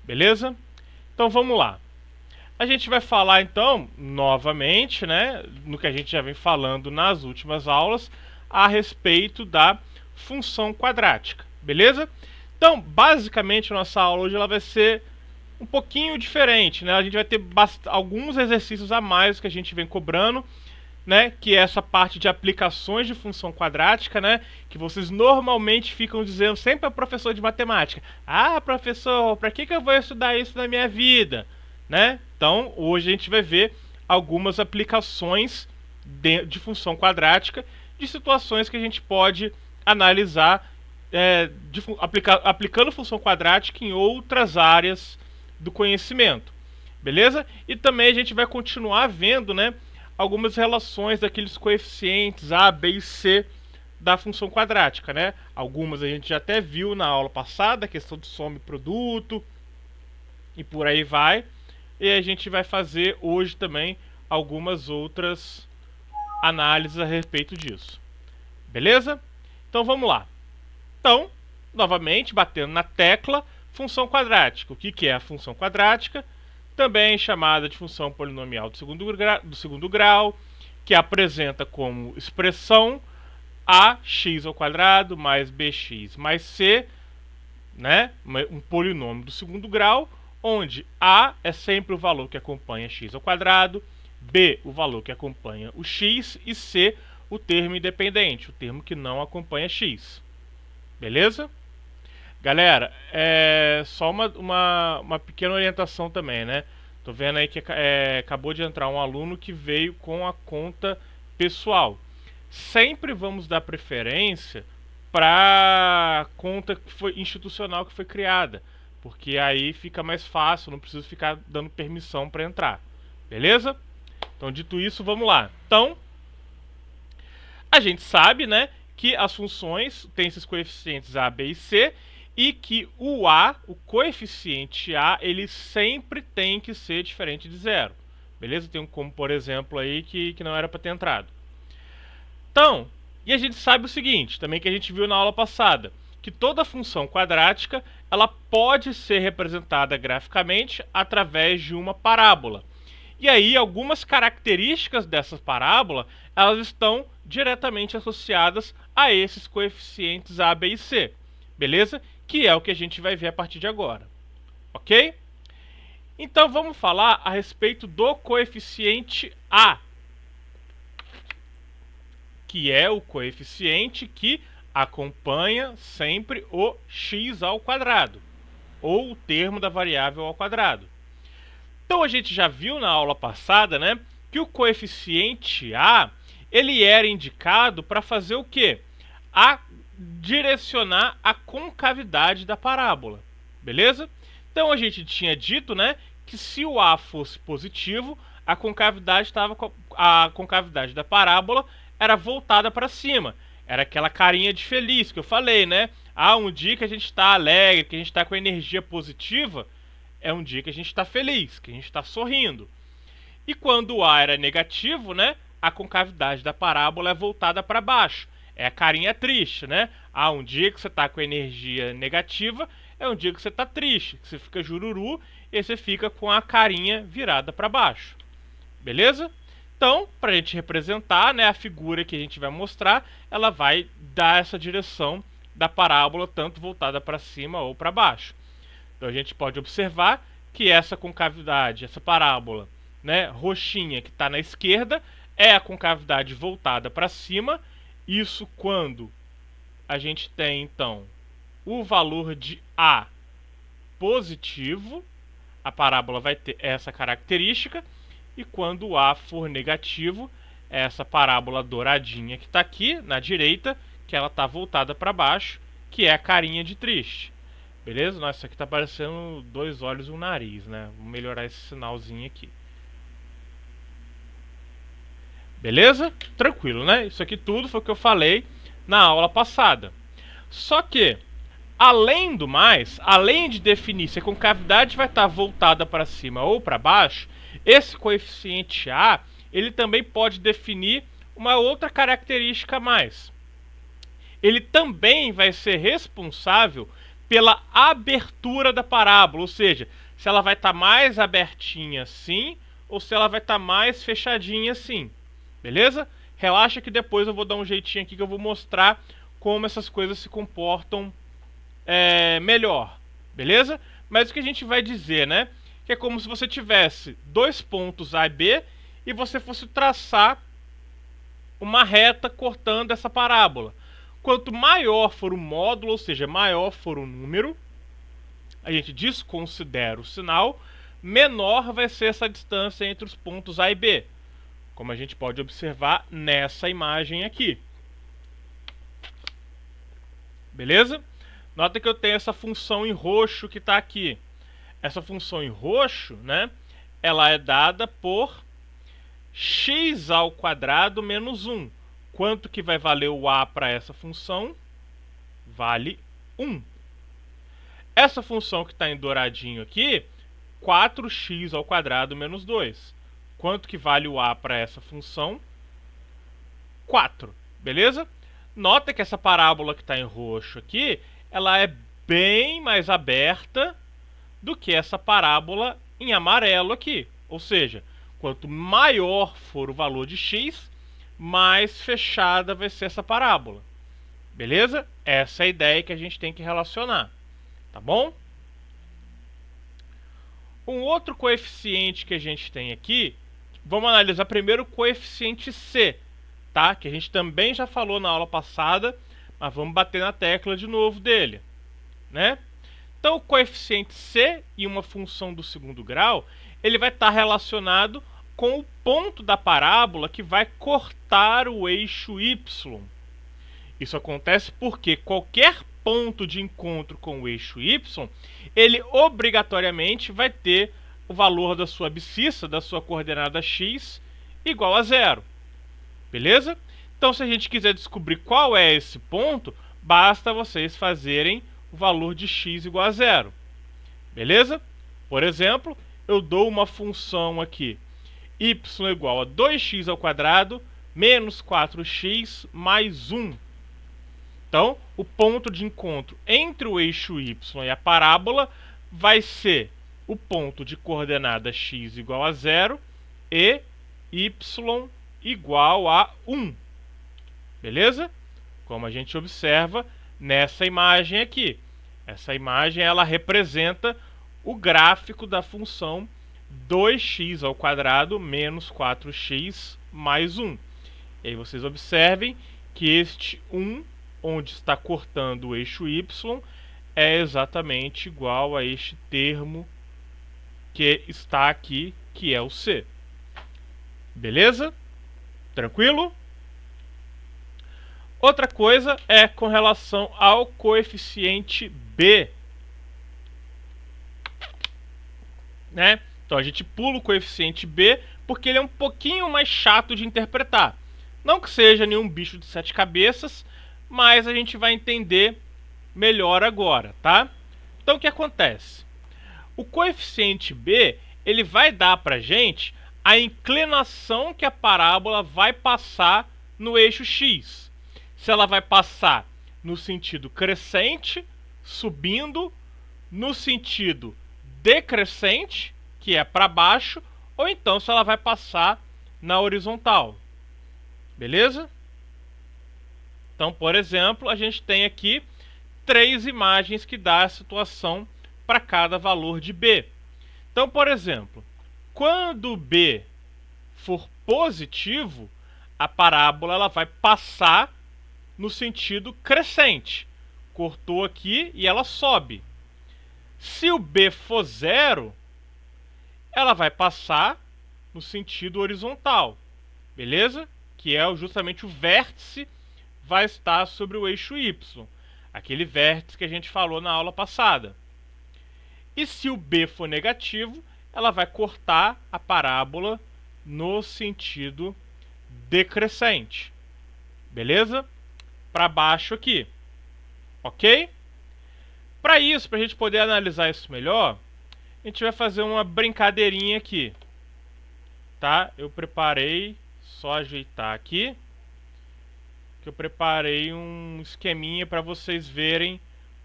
beleza? Então vamos lá. A gente vai falar então, novamente, né, no que a gente já vem falando nas últimas aulas, a respeito da função quadrática, beleza? Então, basicamente, a nossa aula hoje ela vai ser um pouquinho diferente, né? A gente vai ter alguns exercícios a mais que a gente vem cobrando, né, que é essa parte de aplicações de função quadrática, né, que vocês normalmente ficam dizendo sempre ao professor de matemática: ah, professor, para que eu vou estudar isso na minha vida, né? Então, hoje a gente vai ver algumas aplicações de função quadrática, de situações que a gente pode analisar aplicando função quadrática em outras áreas do conhecimento, beleza? E também a gente vai continuar vendo, né, algumas relações daqueles coeficientes A, B e C da função quadrática, né? Algumas a gente já até viu na aula passada, a questão de soma e produto e por aí vai. E a gente vai fazer hoje também algumas outras análises a respeito disso. Beleza? Então vamos lá. Então, novamente, batendo na tecla, função quadrática. O que é a função quadrática? Também chamada de função polinomial do segundo grau, que apresenta como expressão ax² mais bx mais c, né? Um polinômio do segundo grau, onde a é sempre o valor que acompanha x², b o valor que acompanha o x e c o termo independente, o termo que não acompanha x. Beleza? Galera, só uma pequena orientação também, né? Tô vendo aí que acabou de entrar um aluno que veio com a conta pessoal. Sempre vamos dar preferência para a conta que foi institucional que foi criada, porque aí fica mais fácil, não preciso ficar dando permissão para entrar. Beleza? Então, dito isso, vamos lá. Então, a gente sabe, né, que as funções têm esses coeficientes A, B e C, e que o A, o coeficiente A, ele sempre tem que ser diferente de zero. Beleza? Tem um como, por exemplo, aí que não era para ter entrado. Então, e a gente sabe o seguinte, também que a gente viu na aula passada, que toda função quadrática ela pode ser representada graficamente através de uma parábola. E aí, algumas características dessa parábola, elas estão diretamente associadas a esses coeficientes A, B e C. Beleza? Que é o que a gente vai ver a partir de agora. Ok? Então, vamos falar a respeito do coeficiente A, que é o coeficiente que acompanha sempre o x², ou o termo da variável ao quadrado. Então a gente já viu na aula passada, né, que o coeficiente A ele era indicado para fazer o quê? A direcionar a concavidade da parábola, beleza? Então a gente tinha dito, né, que se o A fosse positivo, a concavidade da parábola era voltada para cima. Era aquela carinha de feliz que eu falei, né? Ah, um dia que a gente está alegre, que a gente está com energia positiva, é um dia que a gente está feliz, que a gente está sorrindo. E quando o A era negativo, né, a concavidade da parábola é voltada para baixo. É a carinha triste, né? Ah, um dia que você está com energia negativa, é um dia que você está triste, que você fica jururu e você fica com a carinha virada para baixo. Beleza? Então, para a gente representar, né, a figura que a gente vai mostrar, ela vai dar essa direção da parábola, tanto voltada para cima ou para baixo. Então a gente pode observar que essa concavidade, essa parábola, né, roxinha que está na esquerda, é a concavidade voltada para cima. Isso quando a gente tem, então, o valor de A positivo, a parábola vai ter essa característica. E quando o A for negativo, essa parábola douradinha que está aqui na direita, que ela está voltada para baixo, que é a carinha de triste. Beleza? Nossa, isso aqui está parecendo 2 olhos e um nariz, né? Vou melhorar esse sinalzinho aqui. Beleza? Tranquilo, né? Isso aqui tudo foi o que eu falei na aula passada. Só que, além do mais, além de definir se a concavidade vai estar voltada para cima ou para baixo, esse coeficiente A, ele também pode definir uma outra característica a mais. Ele também vai ser responsável pela abertura da parábola, ou seja, se ela vai estar mais abertinha assim ou se ela vai estar mais fechadinha assim, beleza? Relaxa que depois eu vou dar um jeitinho aqui que eu vou mostrar como essas coisas se comportam melhor, beleza? Mas o que a gente vai dizer, né? Que é como se você tivesse dois pontos A e B e você fosse traçar uma reta cortando essa parábola. Quanto maior for o módulo, ou seja, maior for o número, a gente desconsidera o sinal, menor vai ser essa distância entre os pontos A e B, como a gente pode observar nessa imagem aqui. Beleza? Nota que eu tenho essa função em roxo que está aqui. Essa função em roxo, né, ela é dada por x ao quadrado menos 1. Quanto que vai valer o a para essa função? Vale 1. Essa função que está em douradinho aqui, 4x ao quadrado menos 2. Quanto que vale o a para essa função? 4. Beleza? Nota que essa parábola que está em roxo aqui, ela é bem mais aberta do que essa parábola em amarelo aqui. Ou seja, quanto maior for o valor de x, mais fechada vai ser essa parábola. Beleza? Essa é a ideia que a gente tem que relacionar. Tá bom? Um outro coeficiente que a gente tem aqui, vamos analisar primeiro o coeficiente c, tá? Que a gente também já falou na aula passada, mas vamos bater na tecla de novo dele, né? Então, o coeficiente c e uma função do segundo grau, ele vai estar relacionado com o ponto da parábola que vai cortar o eixo y. Isso acontece porque qualquer ponto de encontro com o eixo y, ele obrigatoriamente vai ter o valor da sua abscissa, da sua coordenada x, igual a 0. Beleza? Então, se a gente quiser descobrir qual é esse ponto, basta vocês fazerem o valor de x igual a 0. Beleza? Por exemplo, eu dou uma função aqui, y igual a 2x ao quadrado menos 4x mais 1. Então, o ponto de encontro entre o eixo y e a parábola vai ser o ponto de coordenada x igual a 0 e y igual a 1. Beleza? Como a gente observa nessa imagem aqui. Essa imagem ela representa o gráfico da função 2x ao quadrado menos 4x mais 1. E aí vocês observem que este 1, onde está cortando o eixo y, é exatamente igual a este termo que está aqui, que é o c. Beleza? Tranquilo? Outra coisa é com relação ao coeficiente b, né? Então a gente pula o coeficiente b porque ele é um pouquinho mais chato de interpretar. Não que seja nenhum bicho de 7 cabeças, mas a gente vai entender melhor agora, tá? Então o que acontece? O coeficiente b, ele vai dar pra gente a inclinação que a parábola vai passar no eixo x. Se ela vai passar no sentido crescente, subindo, no sentido decrescente, que é para baixo, ou então se ela vai passar na horizontal. Beleza? Então, por exemplo, a gente tem aqui 3 imagens que dá a situação para cada valor de b. Então, por exemplo, quando b for positivo, a parábola ela vai passar no sentido crescente. Cortou aqui e ela sobe. Se o b for 0, ela vai passar no sentido horizontal. Beleza? Que é justamente o vértice vai estar sobre o eixo y. Aquele vértice que a gente falou na aula passada. E se o b for negativo, ela vai cortar a parábola no sentido decrescente. Beleza? Para baixo aqui. Ok? Para isso, para a gente poder analisar isso melhor, a gente vai fazer uma brincadeirinha aqui. Tá? Eu preparei, só ajeitar aqui, que eu preparei um esqueminha para vocês verem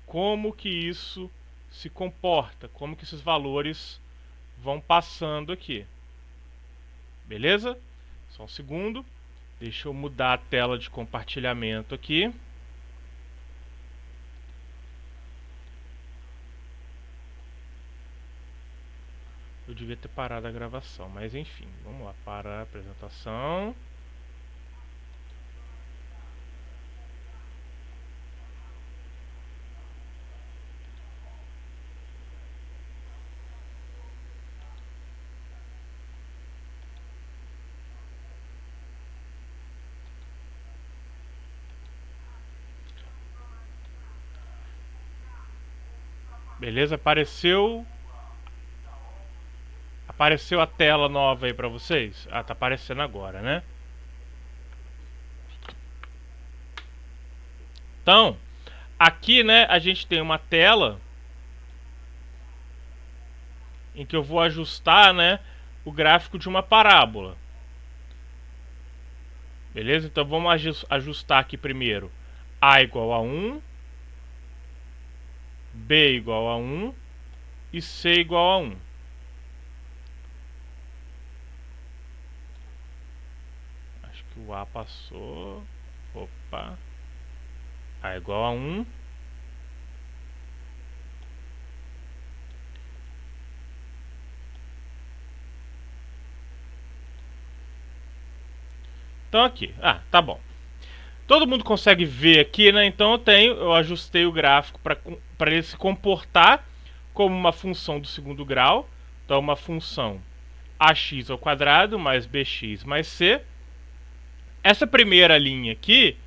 como que isso se comporta, como que esses valores vão passando aqui. Beleza? Só um segundo. Deixa eu mudar a tela de compartilhamento aqui. Eu devia ter parado a gravação, mas enfim, vamos lá, para a apresentação. Beleza? Apareceu a tela nova aí pra vocês? Ah, tá aparecendo agora, né? Então, aqui, né, a gente tem uma tela em que eu vou ajustar, né, o gráfico de uma parábola. Beleza? Então vamos ajustar aqui primeiro A igual a 1, B igual a 1 e C igual a 1. Acho que o A passou. Opa. A igual a 1. Então aqui. Ah, tá bom. Todo mundo consegue ver aqui, né? Então eu ajustei o gráfico para ele se comportar como uma função do segundo grau. Então uma função ax ao quadrado mais bx mais c. Essa primeira linha aqui,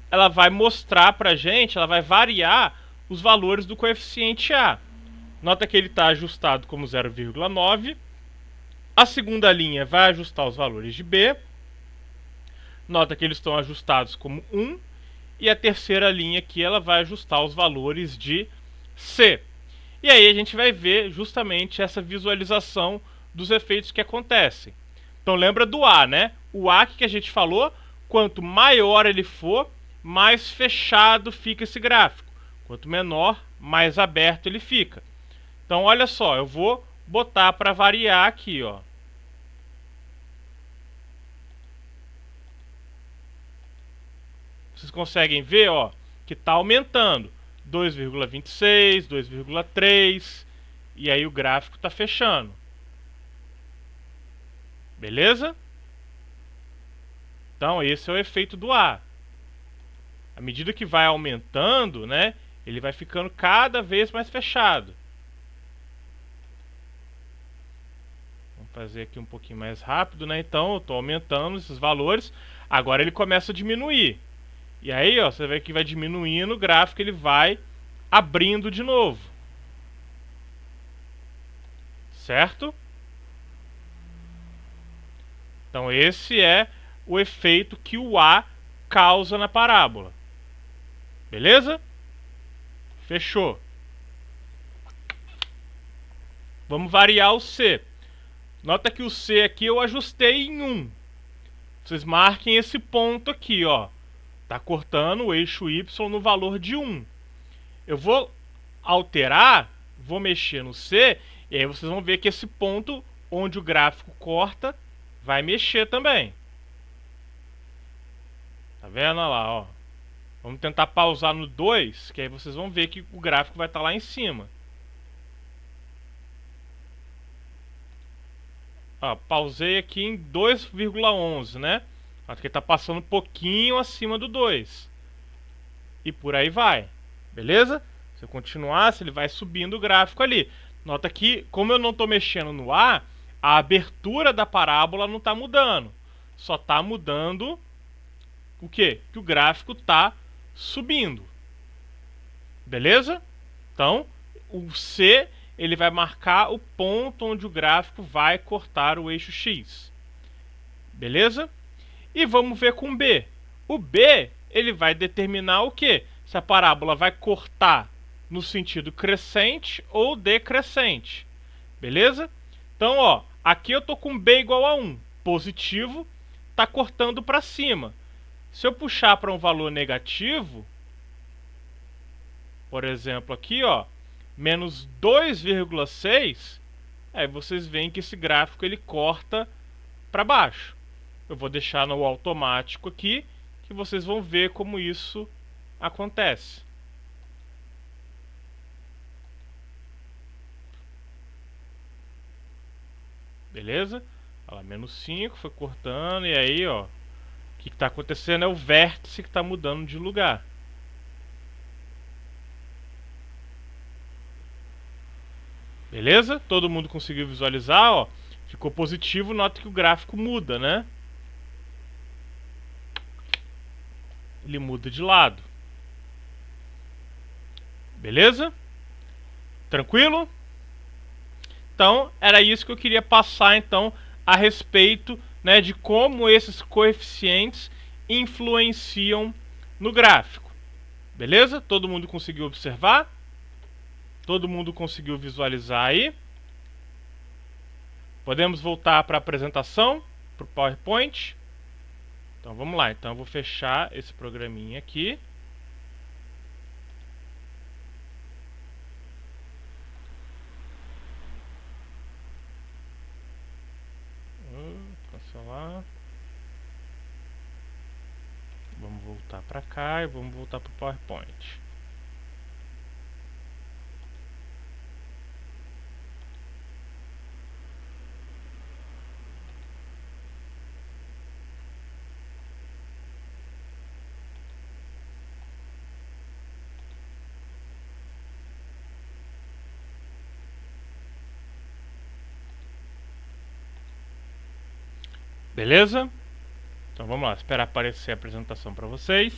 ela vai mostrar pra gente, ela vai variar os valores do coeficiente a. Nota que ele está ajustado como 0,9. A segunda linha vai ajustar os valores de b. Nota que eles estão ajustados como 1. E a terceira linha aqui, ela vai ajustar os valores de c. E aí a gente vai ver justamente essa visualização dos efeitos que acontecem. Então lembra do A, né? O A que a gente falou, quanto maior ele for, mais fechado fica esse gráfico. Quanto menor, mais aberto ele fica. Então olha só, eu vou botar para variar aqui, ó. Vocês conseguem ver, ó, que está aumentando 2,26, 2,3 e aí o gráfico está fechando. Beleza? Então esse é o efeito do A. À medida que vai aumentando, né, ele vai ficando cada vez mais fechado. Vamos fazer aqui um pouquinho mais rápido, né? Então eu estou aumentando esses valores. Agora ele começa a diminuir. E aí, ó, você vê que vai diminuindo o gráfico, ele vai abrindo de novo. Certo? Então esse é o efeito que o A causa na parábola. Beleza? Fechou. Vamos variar o C. Nota que o C aqui eu ajustei em 1. Vocês marquem esse ponto aqui, ó. Tá cortando o eixo Y no valor de 1. Eu vou alterar, vou mexer no C, e aí vocês vão ver que esse ponto onde o gráfico corta vai mexer também. Tá vendo? Olha lá, ó. Vamos tentar pausar no 2, que aí vocês vão ver que o gráfico vai estar lá em cima. Ó, pausei aqui em 2,11, né? Acho que ele está passando um pouquinho acima do 2. E por aí vai. Beleza? Se eu continuar, ele vai subindo o gráfico ali. Nota que, como eu não estou mexendo no A, a abertura da parábola não está mudando. Só está mudando o quê? Que o gráfico está subindo. Beleza? Então, o C ele vai marcar o ponto onde o gráfico vai cortar o eixo X. Beleza? E vamos ver com o B. O B ele vai determinar o quê? Se a parábola vai cortar no sentido crescente ou decrescente. Beleza? Então, ó, aqui eu estou com B igual a 1. Positivo, está cortando para cima. Se eu puxar para um valor negativo, por exemplo, aqui, ó, menos 2,6, aí vocês veem que esse gráfico ele corta para baixo. Eu vou deixar no automático aqui, que vocês vão ver como isso acontece. Beleza? Olha lá, menos 5, foi cortando, e aí, ó, o que está acontecendo é o vértice que está mudando de lugar. Beleza? Todo mundo conseguiu visualizar, ó. Ficou positivo, nota que o gráfico muda, né? Ele muda de lado. Beleza? Tranquilo? Então, era isso que eu queria passar então a respeito, né, de como esses coeficientes influenciam no gráfico. Beleza? Todo mundo conseguiu observar? Todo mundo conseguiu visualizar aí? Podemos voltar para a apresentação, para o PowerPoint? Então vamos lá. Então eu vou fechar esse programinha aqui. Cancelar. Vamos voltar para cá e vamos voltar para o PowerPoint. Beleza? Então vamos lá, esperar aparecer a apresentação para vocês.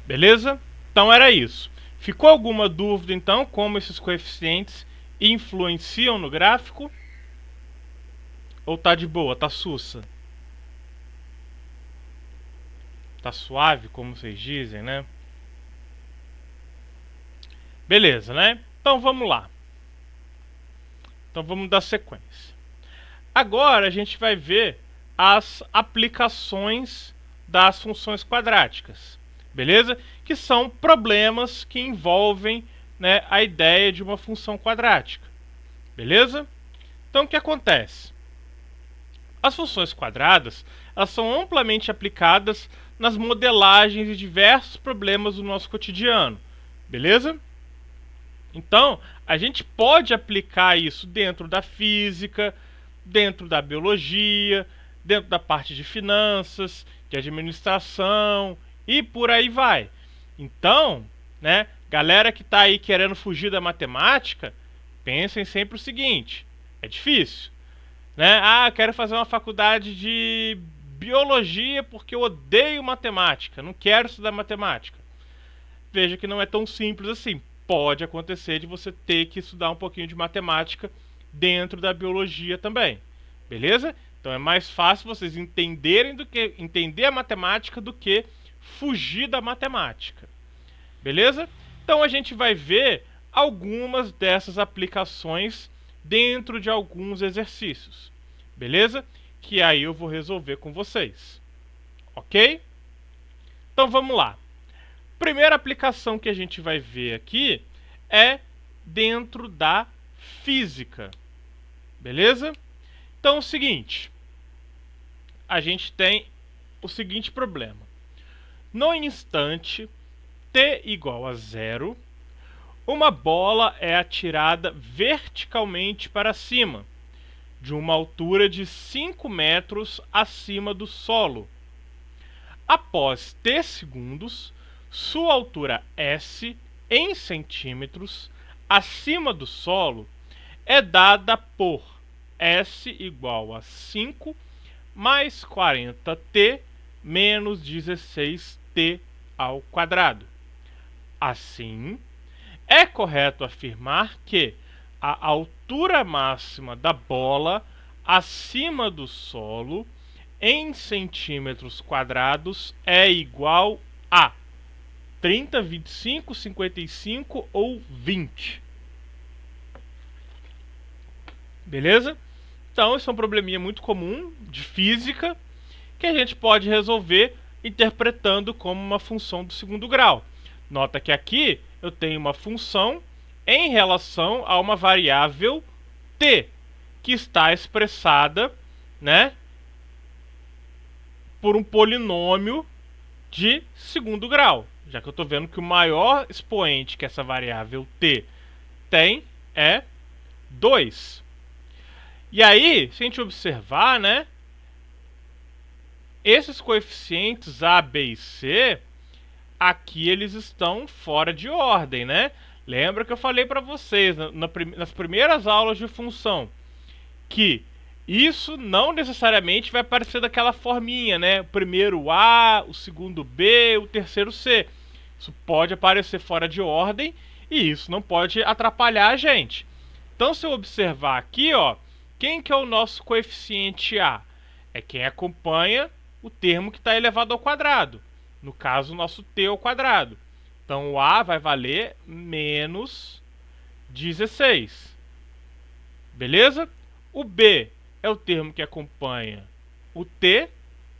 Beleza? Então era isso. Ficou alguma dúvida então como esses coeficientes influenciam no gráfico? Ou tá de boa, tá sussa? Tá suave, como vocês dizem, né? Beleza, né? Então vamos lá. Então vamos dar sequência. Agora a gente vai ver as aplicações das funções quadráticas. Beleza? Que são problemas que envolvem, né, a ideia de uma função quadrática. Beleza? Então o que acontece? As funções quadradas, elas são amplamente aplicadas nas modelagens de diversos problemas do nosso cotidiano. Beleza? Então, a gente pode aplicar isso dentro da física, dentro da biologia, dentro da parte de finanças, de administração e por aí vai. Então, né, galera que está aí querendo fugir da matemática, pensem sempre o seguinte: é difícil, né? Ah, quero fazer uma faculdade de biologia porque eu odeio matemática, não quero estudar matemática. Veja que não é tão simples assim. Pode acontecer de você ter que estudar um pouquinho de matemática dentro da biologia também. Beleza? Então é mais fácil vocês entenderem do que entender a matemática do que fugir da matemática. Beleza? Então a gente vai ver algumas dessas aplicações dentro de alguns exercícios. Beleza? Que aí eu vou resolver com vocês. OK? Então vamos lá. Primeira aplicação que a gente vai ver aqui é dentro da física. Beleza? Então é o seguinte, a gente tem o seguinte problema. No instante t igual a 0, uma bola é atirada verticalmente para cima, de uma altura de 5 metros acima do solo. Após t segundos, sua altura S em centímetros acima do solo é dada por S igual a 5 mais 40t menos 16t ao quadrado. Assim, é correto afirmar que a altura máxima da bola acima do solo em centímetros quadrados é igual a 30, 25, 55 ou 20. Beleza? Então, isso é um probleminha muito comum de física que a gente pode resolver interpretando como uma função do segundo grau. Nota que aqui eu tenho uma função em relação a uma variável t, que está expressada, né, por um polinômio de segundo grau, já que eu estou vendo que o maior expoente que essa variável t tem é 2. E aí, se a gente observar, né, esses coeficientes a, b e c, aqui eles estão fora de ordem, né? Lembra que eu falei para vocês nas primeiras aulas de função que isso não necessariamente vai aparecer daquela forminha, né? O primeiro A, o segundo B, o terceiro C. Isso pode aparecer fora de ordem e isso não pode atrapalhar a gente. Então, se eu observar aqui, ó, quem que é o nosso coeficiente A? É quem acompanha o termo que está elevado ao quadrado. No caso, o nosso t ao quadrado. Então, o A vai valer menos 16. Beleza? O B é o termo que acompanha o t,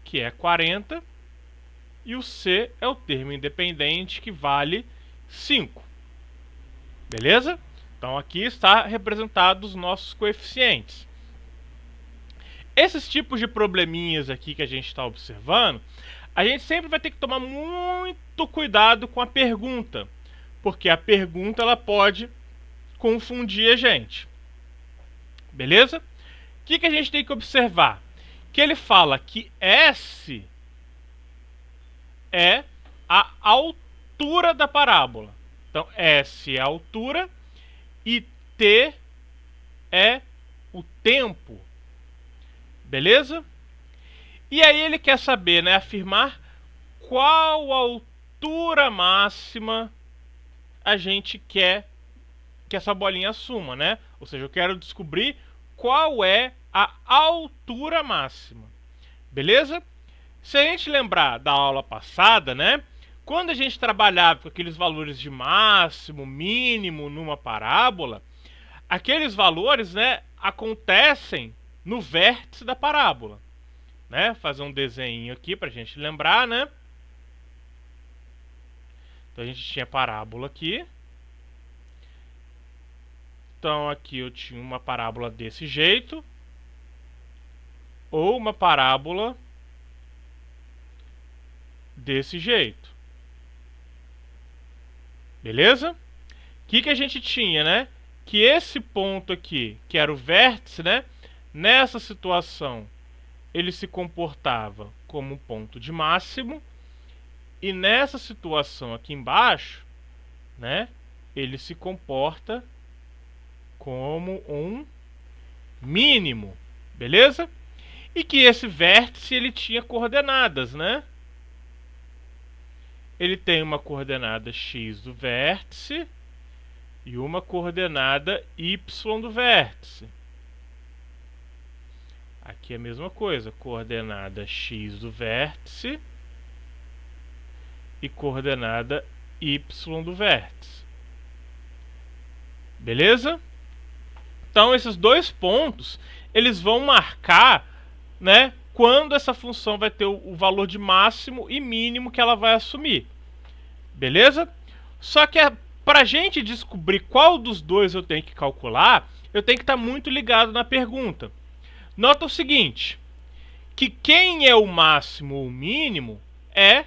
que é 40. E o C é o termo independente, que vale 5. Beleza? Então, aqui está representados os nossos coeficientes. Esses tipos de probleminhas aqui que a gente está observando, a gente sempre vai ter que tomar muito cuidado com a pergunta, porque a pergunta ela pode confundir a gente. Beleza? O que a gente tem que observar? Que ele fala que S é a altura da parábola. Então, S é a altura e T é o tempo. Beleza? E aí ele quer saber, né, afirmar qual altura máxima a gente quer que essa bolinha assuma, né? Ou seja, eu quero descobrir qual é a altura máxima. Beleza? Se a gente lembrar da aula passada, né, quando a gente trabalhava com aqueles valores de máximo, mínimo numa parábola, aqueles valores, né, acontecem no vértice da parábola, né? Fazer um desenho aqui para a gente lembrar, né? Então a gente tinha parábola aqui. Então aqui eu tinha uma parábola desse jeito, ou uma parábola desse jeito. Beleza? O que a gente tinha, né? Que esse ponto aqui, que era o vértice, né? Nessa situação, ele se comportava como um ponto de máximo. E nessa situação aqui embaixo, né? Ele se comporta como um mínimo. Beleza? E que esse vértice ele tinha coordenadas, né? Ele tem uma coordenada x do vértice e uma coordenada y do vértice. Aqui é a mesma coisa, coordenada x do vértice e coordenada y do vértice. Beleza? Então, esses dois pontos, eles vão marcar, né, quando essa função vai ter o valor de máximo e mínimo que ela vai assumir. Beleza? Só que para a gente descobrir qual dos dois eu tenho que calcular, eu tenho que estar muito ligado na pergunta. Nota o seguinte, que quem é o máximo ou o mínimo é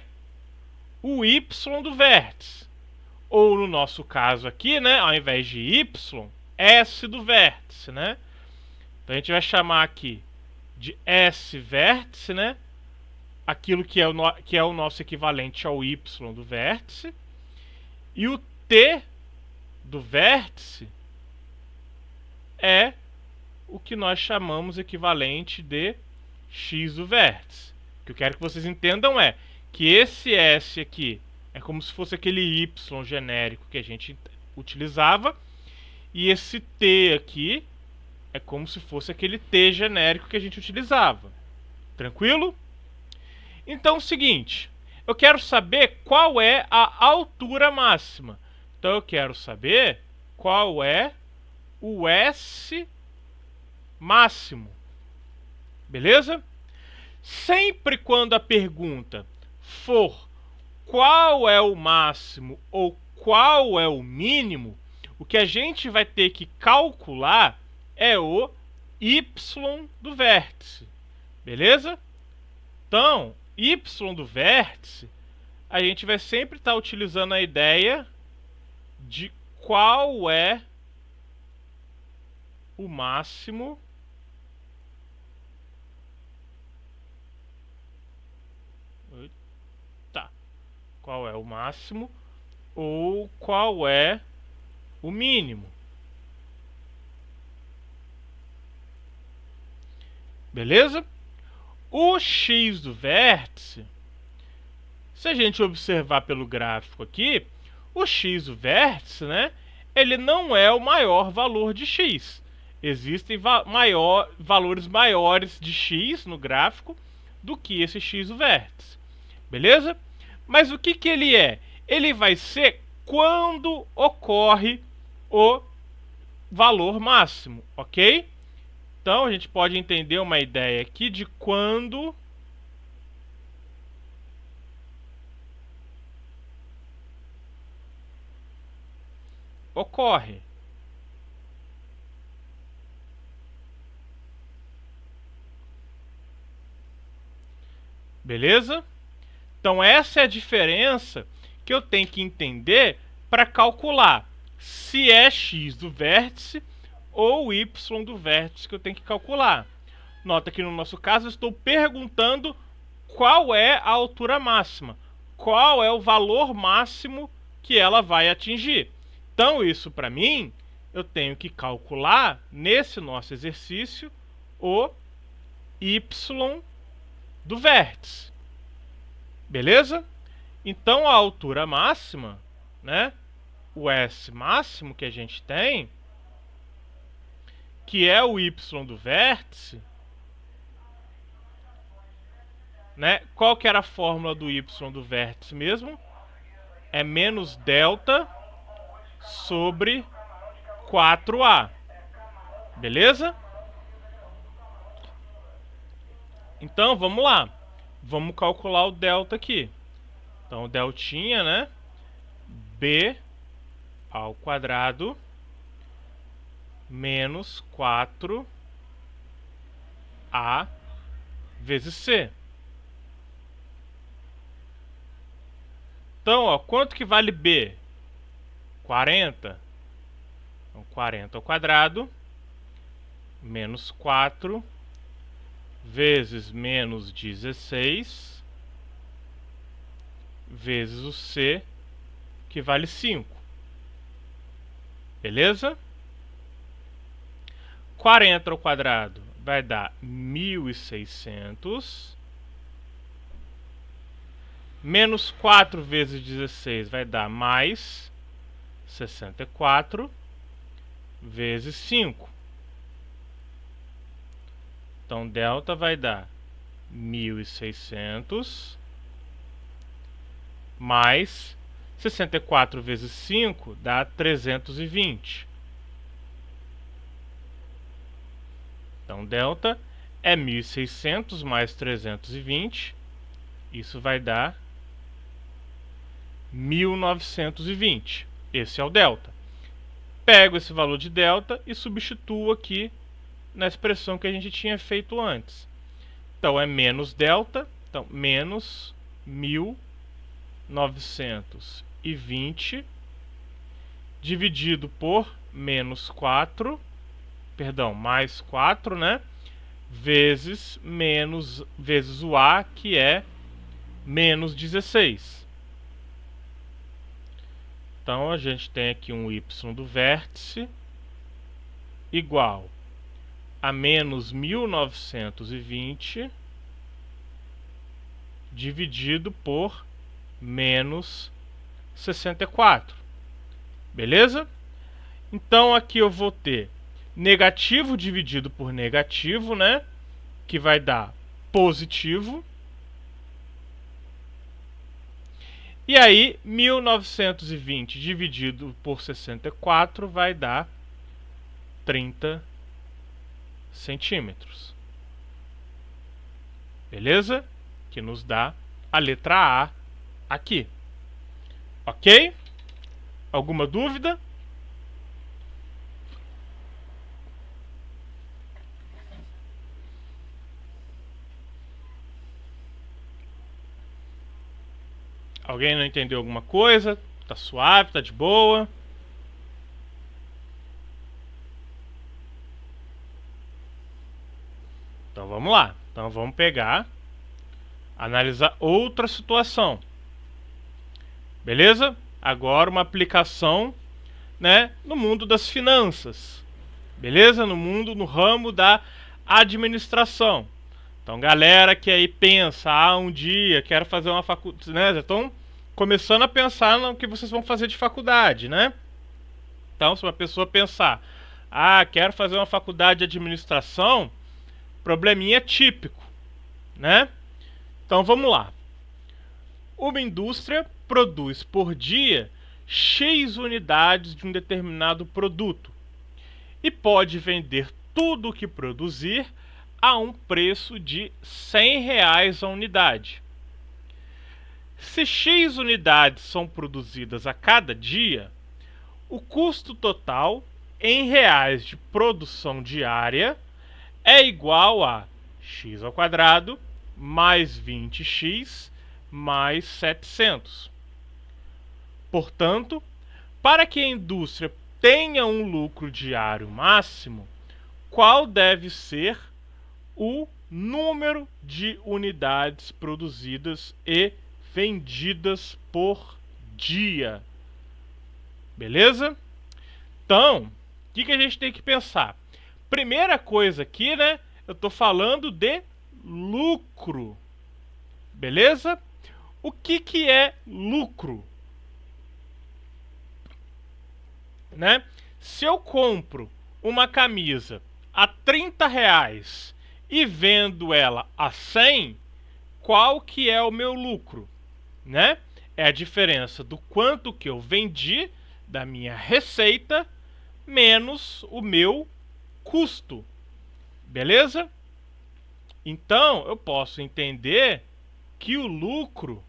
o y do vértice. Ou no nosso caso aqui, né, ao invés de y, S do vértice, né? Então a gente vai chamar aqui de S vértice, né? Aquilo que é o nosso equivalente ao y do vértice. E o t do vértice é o que nós chamamos equivalente de x do vértice. O que eu quero que vocês entendam é que esse S aqui é como se fosse aquele y genérico que a gente utilizava, e esse t aqui é como se fosse aquele t genérico que a gente utilizava. Tranquilo? Então é o seguinte, eu quero saber qual é a altura máxima. Então eu quero saber qual é o S máximo. Beleza? Sempre quando a pergunta for qual é o máximo ou qual é o mínimo, o que a gente vai ter que calcular é o y do vértice. Beleza? Então, y do vértice, a gente vai sempre estar utilizando a ideia de qual é o máximo qual é o máximo ou qual é o mínimo. Beleza? O x do vértice, se a gente observar pelo gráfico aqui, o x do vértice, né, ele não é o maior valor de x. Existem valores maiores de x no gráfico do que esse x do vértice. Beleza? Mas o que ele é? Ele vai ser quando ocorre o valor máximo, ok? Então, a gente pode entender uma ideia aqui de quando ocorre. Beleza? Então, essa é a diferença que eu tenho que entender para calcular se é x do vértice ou y do vértice que eu tenho que calcular. Nota que no nosso caso eu estou perguntando qual é a altura máxima, qual é o valor máximo que ela vai atingir. Então, isso para mim, eu tenho que calcular nesse nosso exercício o y do vértice. Beleza? Então, a altura máxima, né, o S máximo que a gente tem, que é o y do vértice, né? Qual que era a fórmula do y do vértice mesmo? É menos delta sobre 4a. Beleza? Então, vamos lá. Vamos calcular o delta aqui. Então, o deltinha, né? B ao quadrado menos 4a vezes c. Então, ó, quanto que vale b? 40. Então, 40 ao quadrado menos 4 vezes menos 16 vezes o c, que vale 5. Beleza? 40 ao quadrado vai dar 1.600. Menos 4 vezes 16 vai dar mais 64 vezes 5. Então, delta vai dar 1.600 mais 64 vezes 5 dá 320. Então, delta é 1.600 mais 320. Isso vai dar 1.920. Esse é o delta. Pego esse valor de delta e substituo aqui na expressão que a gente tinha feito antes. Então, é menos delta. Então, menos 1.920 dividido por menos 4, perdão, mais 4, né? Vezes o A, que é menos 16. Então, a gente tem aqui um y do vértice igual a menos 1.920 dividido por menos 64. Beleza? Então, aqui eu vou ter negativo dividido por negativo, né? Que vai dar positivo. E aí, 1.920 dividido por 64 vai dar 30 centímetros. beleza? Que nos dá a letra A aqui. Ok? Alguma dúvida? Alguém não entendeu alguma coisa? Tá suave, tá de boa? Então vamos lá. Então vamos pegar, analisar outra situação. Beleza? Agora uma aplicação, né, no mundo das finanças. Beleza? No ramo da administração. Então, galera que aí pensa, um dia quero fazer uma faculdade, né? Já estão começando a pensar no que vocês vão fazer de faculdade, né? Então, se uma pessoa pensar, quero fazer uma faculdade de administração, probleminha típico, né? Então, vamos lá. Uma indústria produz por dia X unidades de um determinado produto e pode vender tudo o que produzir a um preço de R$ 100 a unidade. Se X unidades são produzidas a cada dia, o custo total em reais de produção diária é igual a x² mais 20x mais 700. Portanto, para que a indústria tenha um lucro diário máximo, qual deve ser o número de unidades produzidas e vendidas por dia? Beleza? Então, o que a gente tem que pensar? Primeira coisa aqui, né? Eu estou falando de lucro. Beleza? O que é lucro? Né? Se eu compro uma camisa a R$ 30 e vendo ela a 100, qual que é o meu lucro? Né? É a diferença do quanto que eu vendi, da minha receita, menos o meu custo. Beleza? Então, eu posso entender que o lucro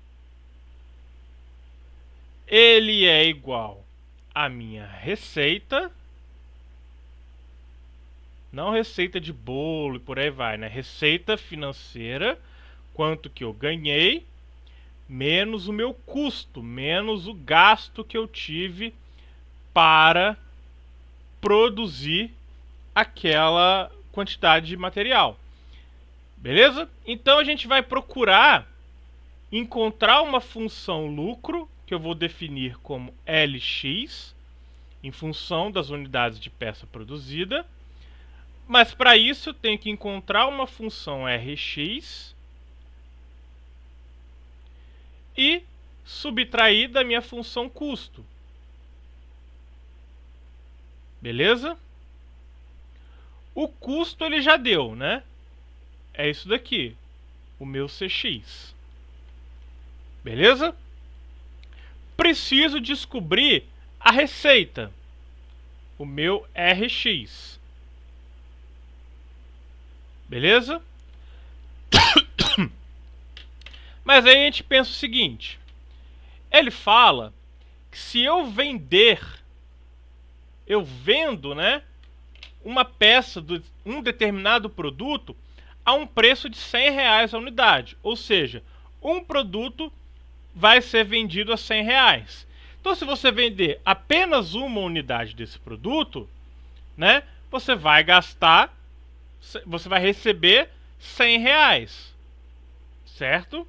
ele é igual à minha receita, não receita de bolo e por aí vai, né? Receita financeira, quanto que eu ganhei, menos o meu custo, menos o gasto que eu tive para produzir aquela quantidade de material. Beleza? Então a gente vai procurar encontrar uma função lucro, que eu vou definir como Lx, em função das unidades de peça produzida. Mas para isso eu tenho que encontrar uma função Rx e subtrair da minha função custo. Beleza? O custo ele já deu, né? É isso daqui, o meu Cx. Beleza? Preciso descobrir a receita, o meu Rx. Beleza? Mas aí a gente pensa o seguinte: ele fala que se eu vendo, né, uma peça de um determinado produto a um preço de R$ 100 a unidade. Ou seja, um produto vai ser vendido a R$ 100. Então, se você vender apenas uma unidade desse produto, né, você vai receber R$ 100, certo?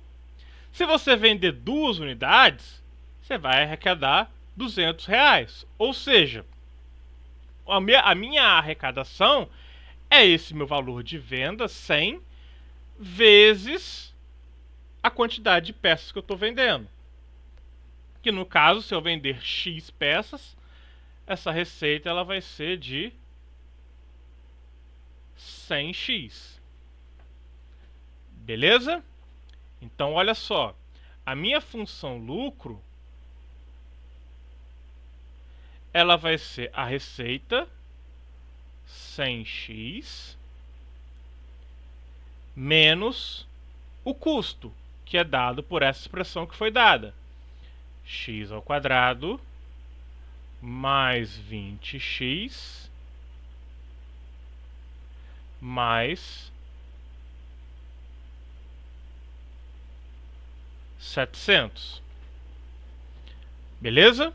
Se você vender 2 unidades, você vai arrecadar R$ 200. Ou seja, a minha arrecadação é esse meu valor de venda, 100, vezes a quantidade de peças que eu estou vendendo. Que no caso, se eu vender X peças, essa receita ela vai ser de 100x. Beleza? Então, olha só. A minha função lucro ela vai ser a receita 100x menos o custo, que é dado por essa expressão que foi dada. X ao quadrado mais 20x mais 700. Beleza?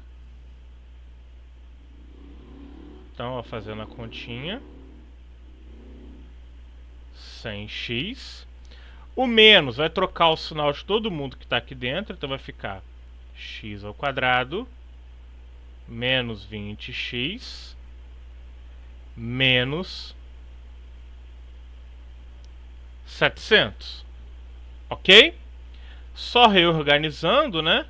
Então, ó, fazendo a continha, 100x. O menos vai trocar o sinal de todo mundo que está aqui dentro, então vai ficar x ao quadrado menos 20x menos 700. Ok? Só reorganizando, né?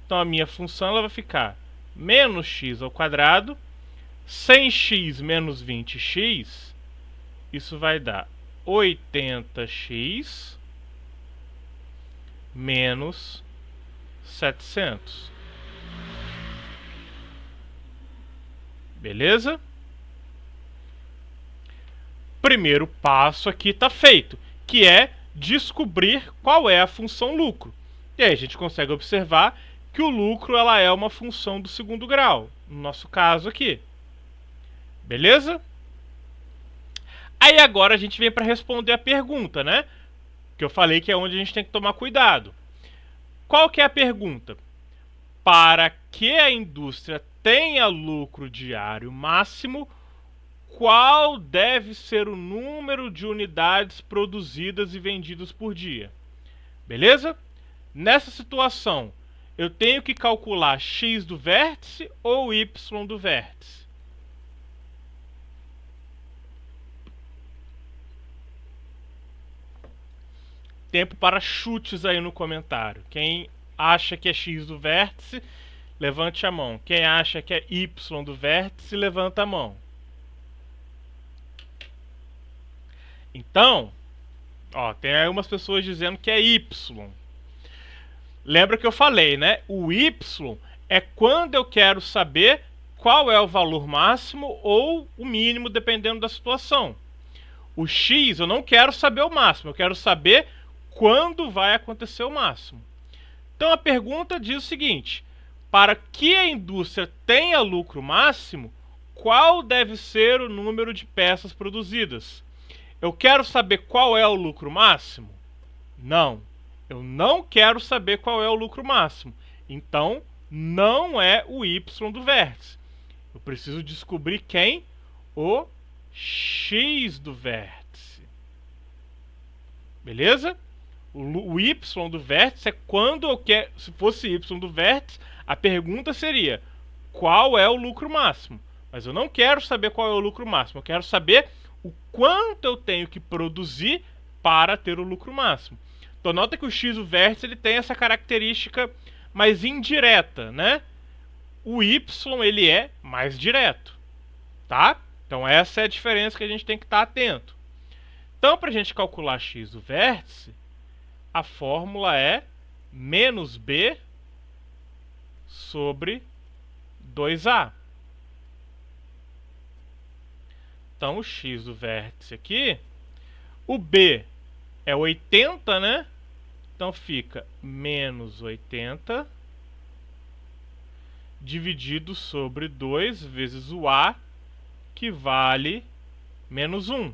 Então a minha função ela vai ficar menos x ao quadrado, 100x menos 20x, isso vai dar 80x menos 700. Beleza? Primeiro passo aqui está feito, que é descobrir qual é a função lucro. E aí a gente consegue observar que o lucro ela é uma função do segundo grau, no nosso caso aqui. Beleza? Aí agora a gente vem para responder a pergunta, né? Que eu falei que é onde a gente tem que tomar cuidado. Qual que é a pergunta? Para que a indústria tenha lucro diário máximo, qual deve ser o número de unidades produzidas e vendidas por dia? Beleza? Nessa situação, eu tenho que calcular x do vértice ou y do vértice? Tempo para chutes aí no comentário. Quem acha que é x do vértice, levante a mão. Quem acha que é y do vértice, levanta a mão. Então, ó, tem aí umas pessoas dizendo que é y. Lembra que eu falei, né? O y é quando eu quero saber qual é o valor máximo ou o mínimo, dependendo da situação. O x eu não quero saber o máximo, eu quero saber quando vai acontecer o máximo. Então a pergunta diz o seguinte: para que a indústria tenha lucro máximo, qual deve ser o número de peças produzidas? Eu quero saber qual é o lucro máximo? Não. Eu não quero saber qual é o lucro máximo. Então, não é o y do vértice. Eu preciso descobrir quem? O x do vértice. Beleza? O y do vértice é quando eu quero... Se fosse y do vértice, a pergunta seria: qual é o lucro máximo? Mas eu não quero saber qual é o lucro máximo. Eu quero saber o quanto eu tenho que produzir para ter o lucro máximo. Então nota que o x do vértice ele tem essa característica mais indireta, né? O y ele é mais direto, tá? Então essa é a diferença que a gente tem que estar atento. Então para a gente calcular x do vértice, a fórmula é menos b sobre 2a. Então o x do vértice aqui, o b é 80, né? Então fica menos 80 dividido sobre 2 vezes o A, que vale menos 1.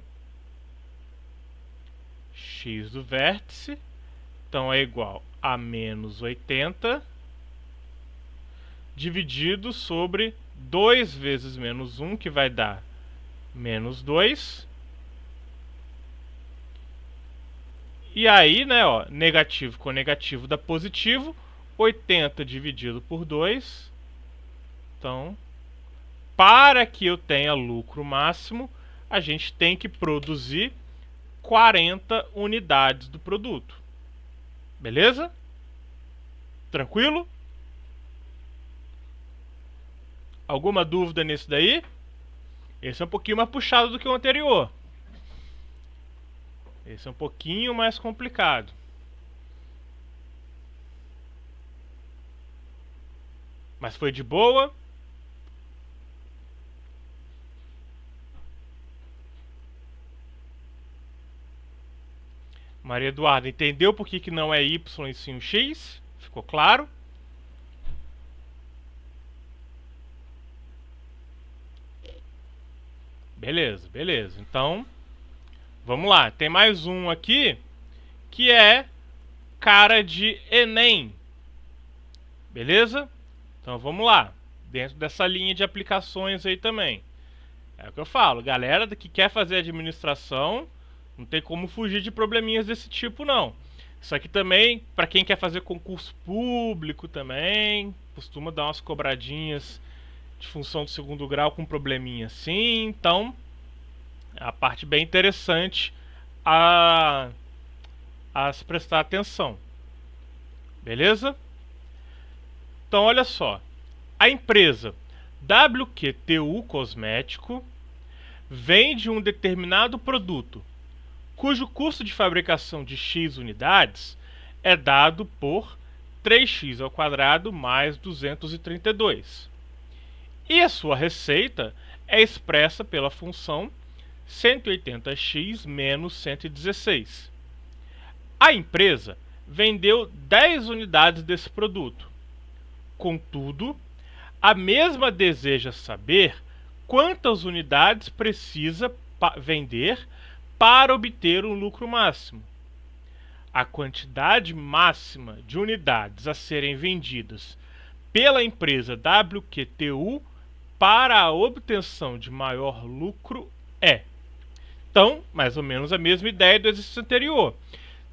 X do vértice, então é igual a menos 80 dividido sobre 2 vezes menos 1, que vai dar menos 2. E aí, né, ó, negativo com negativo dá positivo. 80 dividido por 2. Então, para que eu tenha lucro máximo, a gente tem que produzir 40 unidades do produto. Beleza? Tranquilo? Alguma dúvida nisso daí? Esse é um pouquinho mais puxado do que o anterior. Esse é um pouquinho mais complicado. Mas foi de boa? Maria Eduarda, entendeu por que não é y e sim o x? Ficou claro? Beleza, beleza. Então, vamos lá. Tem mais um aqui que é cara de Enem. Beleza? Então vamos lá. Dentro dessa linha de aplicações aí também. É o que eu falo. Galera que quer fazer administração, não tem como fugir de probleminhas desse tipo, não. Isso aqui também, para quem quer fazer concurso público também, costuma dar umas cobradinhas de função de segundo grau com probleminha assim. Então, é a parte bem interessante a se prestar atenção. Beleza? Então, olha só. A empresa WQTU Cosmético vende um determinado produto, cujo custo de fabricação de X unidades é dado por 3x² mais 232. E a sua receita é expressa pela função 180x menos 116. A empresa vendeu 10 unidades desse produto. Contudo, a mesma deseja saber quantas unidades precisa vender para obter um lucro máximo. A quantidade máxima de unidades a serem vendidas pela empresa WQTU para a obtenção de maior lucro é. Então, mais ou menos a mesma ideia do exercício anterior.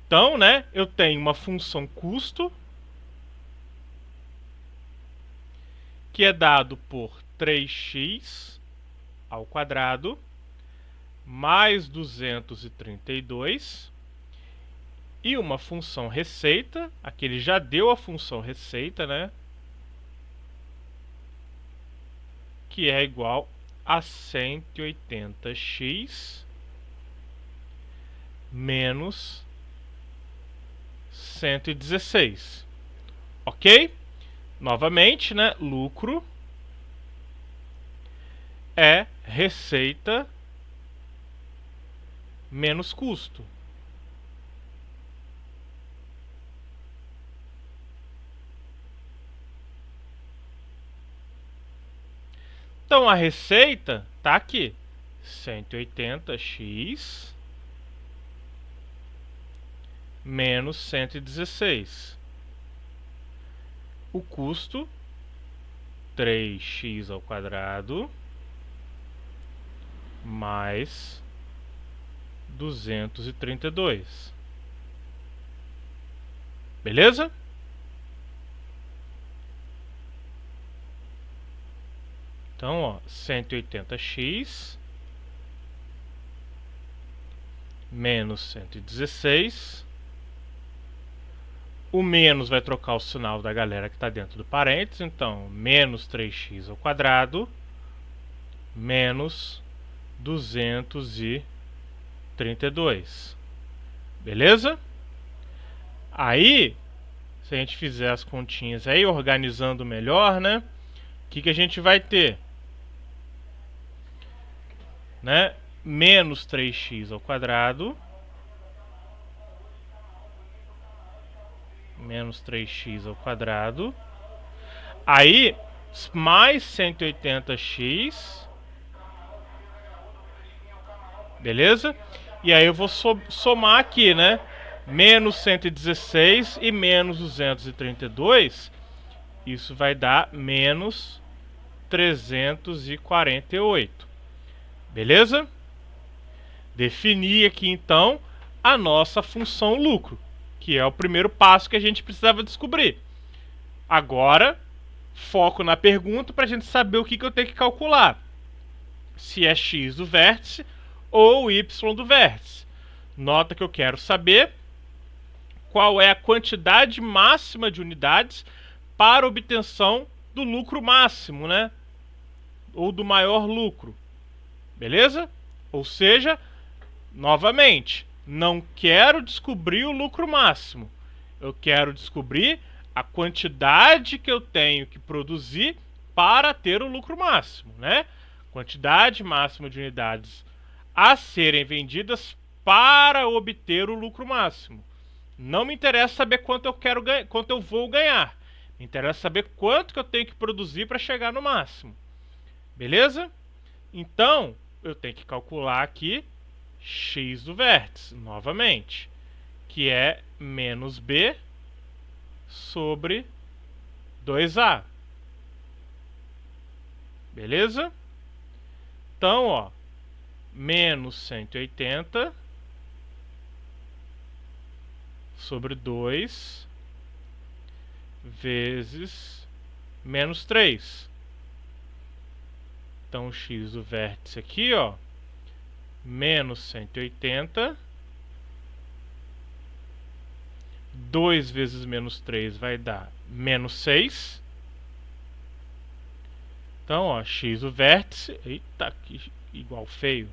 Então, né, eu tenho uma função custo que é dado por 3x² mais 232 e uma função receita, aqui ele já deu a função receita, né? Que é igual a 180x menos 116. Ok? Novamente, né? Lucro é receita menos custo. Então a receita está aqui, 180x menos 116. O custo, 3x² mais 232. Beleza? Então, ó, 180x menos 116. O menos vai trocar o sinal da galera que está dentro do parênteses. Então, menos 3x² menos 232. Beleza? Aí, se a gente fizer as continhas aí, organizando melhor, né? O que a gente vai ter? Né? Menos 3x² menos 3x², aí mais 180x, beleza? E aí eu vou somar aqui, né? Menos 116 e menos 232, isso vai dar menos 348, beleza? Definir aqui então a nossa função lucro, que é o primeiro passo que a gente precisava descobrir. Agora, foco na pergunta para a gente saber o que eu tenho que calcular. Se é x do vértice ou y do vértice. Nota que eu quero saber qual é a quantidade máxima de unidades para obtenção do lucro máximo, né? Ou do maior lucro. Beleza? Ou seja, novamente, não quero descobrir o lucro máximo. Eu quero descobrir a quantidade que eu tenho que produzir para ter o lucro máximo, né? Quantidade máxima de unidades a serem vendidas para obter o lucro máximo. Não me interessa saber quanto eu quero ganhar, quanto eu vou ganhar. Me interessa saber quanto que eu tenho que produzir para chegar no máximo. Beleza? Então, eu tenho que calcular aqui x do vértice, novamente, que é menos b sobre 2a. Beleza? Então, ó, menos 180 sobre 2 vezes menos 3. Então, o x do vértice aqui, ó, menos 180. 2 vezes menos 3 vai dar menos 6. Então, ó, x do vértice... Eita, que igual feio.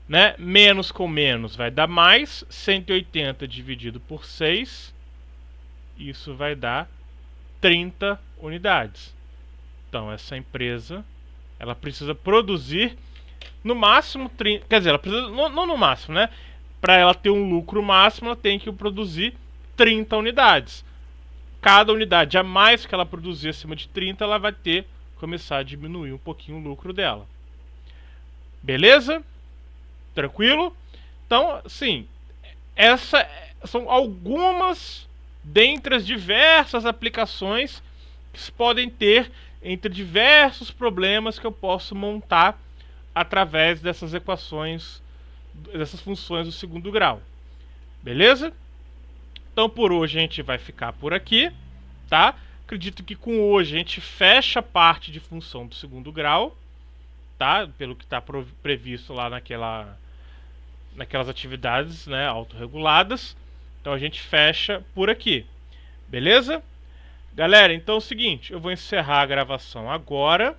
Né? Menos com menos vai dar mais. 180 dividido por 6. Isso vai dar 30 unidades. Então, essa empresa, ela precisa produzir no máximo 30... Quer dizer, ela precisa... Não no máximo, né? Para ela ter um lucro máximo, ela tem que produzir 30 unidades. Cada unidade a mais que ela produzir acima de 30, ela vai começar a diminuir um pouquinho o lucro dela. Beleza? Tranquilo? Então, sim, essas são algumas dentre as diversas aplicações que se podem ter entre diversos problemas que eu posso montar através dessas equações, dessas funções do segundo grau. Beleza? Então, por hoje a gente vai ficar por aqui, tá? Acredito que com hoje a gente fecha a parte de função do segundo grau, tá? Pelo que está previsto lá naquelas atividades, né, autorreguladas. Então a gente fecha por aqui, beleza? Galera, então é o seguinte, eu vou encerrar a gravação agora.